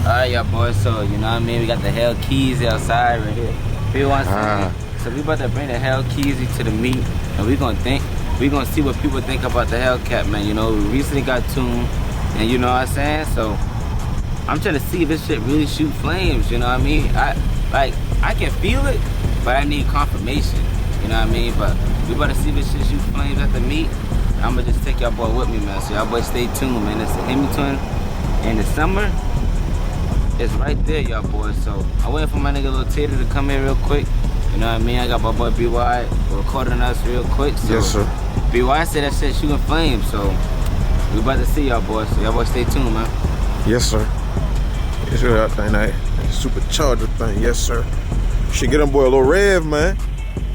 Alright, y'all boys, so you know what I mean? We got the 𝙀𝘼𝗾𝗃 outside right here. People want to see. So we about to bring the 𝙀𝘾𝗃 to the meet, and we gonna see what people think about the Hellcat, man. You know, we recently got tuned, and you know what I'm saying? So I'm trying to see if this shit really shoot flames, you know what I mean? I can feel it, but I need confirmation, you know what I mean? But we about to see if this shit shoot flames at the meet. I'm gonna just take y'all boy with me, man. So y'all boys stay tuned, man. It's the HemiTwinz in the summer. It's right there, y'all boys. So I'm waiting for my nigga 𝒗𝒊𝒅𝒐 to come here real quick. You know what I mean? I got my boy 𝑏𝑦 recording us real quick. So yes, sir. 𝑏𝑦 said that shit shooting flames. So we about to see y'all boys. So y'all boys stay tuned, man. Yes, sir. Yes, sir. That thing, that supercharger thing. Yes, sir. Should get them boy a little rev, man.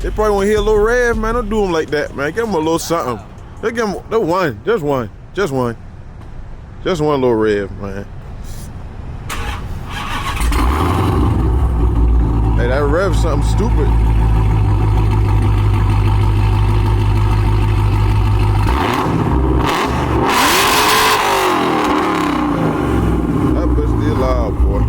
They probably want to hear a little rev, man. Don't do them like that, man. Give them a little something. They give them one, just one little rev, man. Hey, that rev something stupid. That bitch still loud, boy.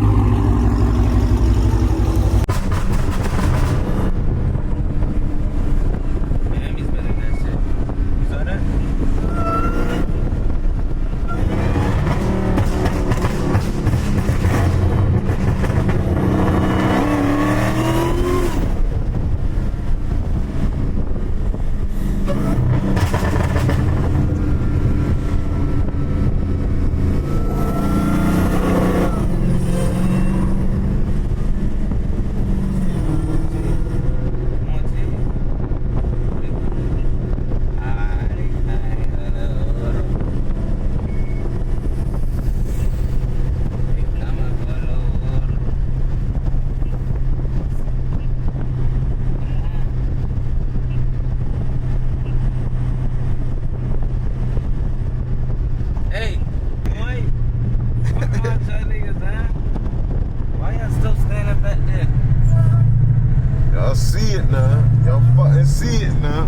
Y'all see it now. Y'all fucking see it now.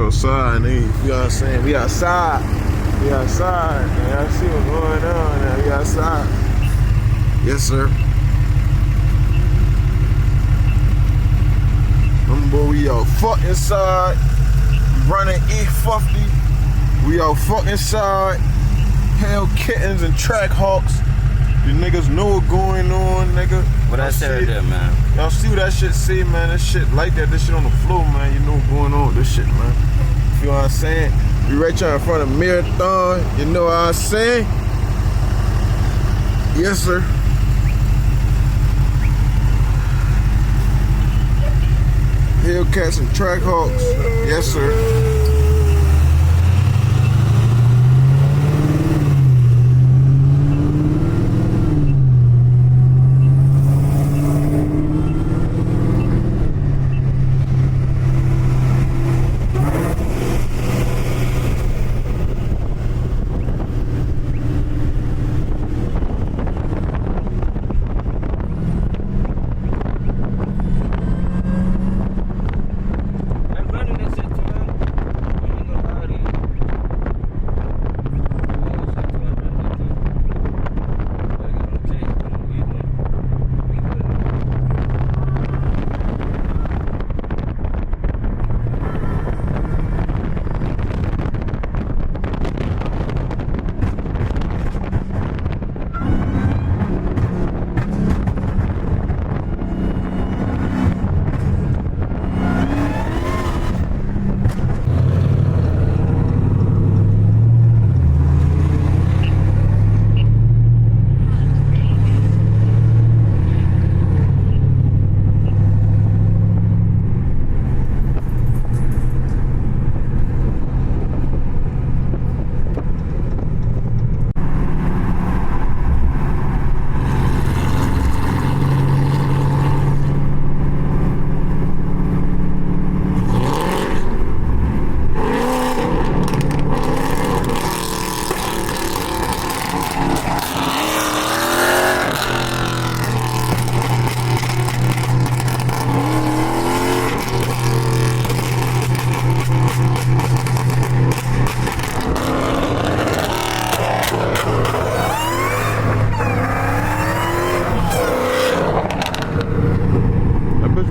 Outside, you know what I'm saying? We outside. We outside, man. I see what's going on now. We outside. Yes, sir. Boy, we out fuck inside. We running E50. We out fuck inside. 𝙀𝘾𝗃𝑃𝑔 and track hawks. You niggas know what's going on, nigga. What I said right there, man. Y'all see what that shit say, man? That shit like that. This shit on the floor, man. You know what's going on with this shit, man. You know what I'm saying? We right here in front of Marathon. You know what I'm saying? Yes, sir. 𝙀𝘾𝗃s and track hawks. Yes, sir.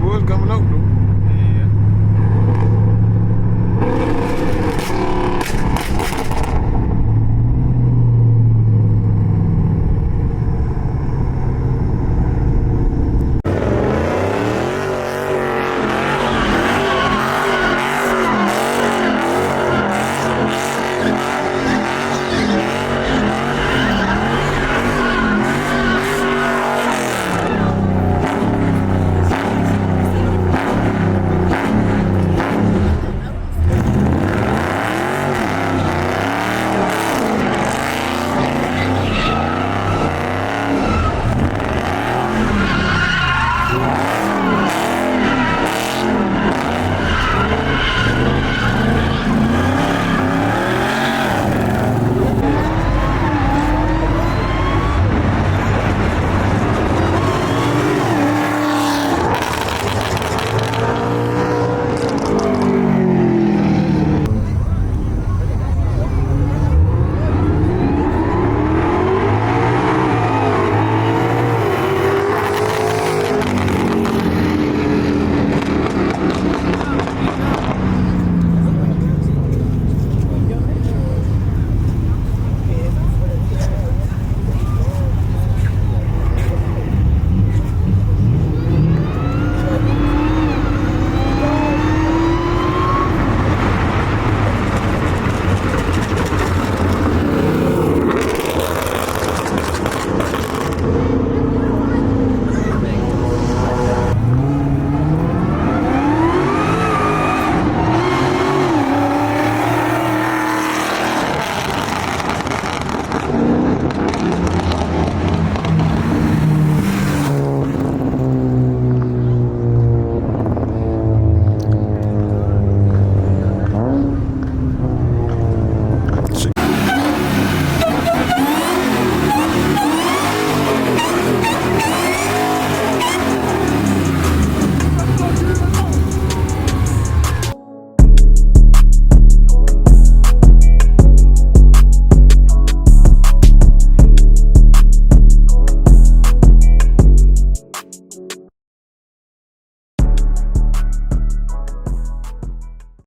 was coming out though.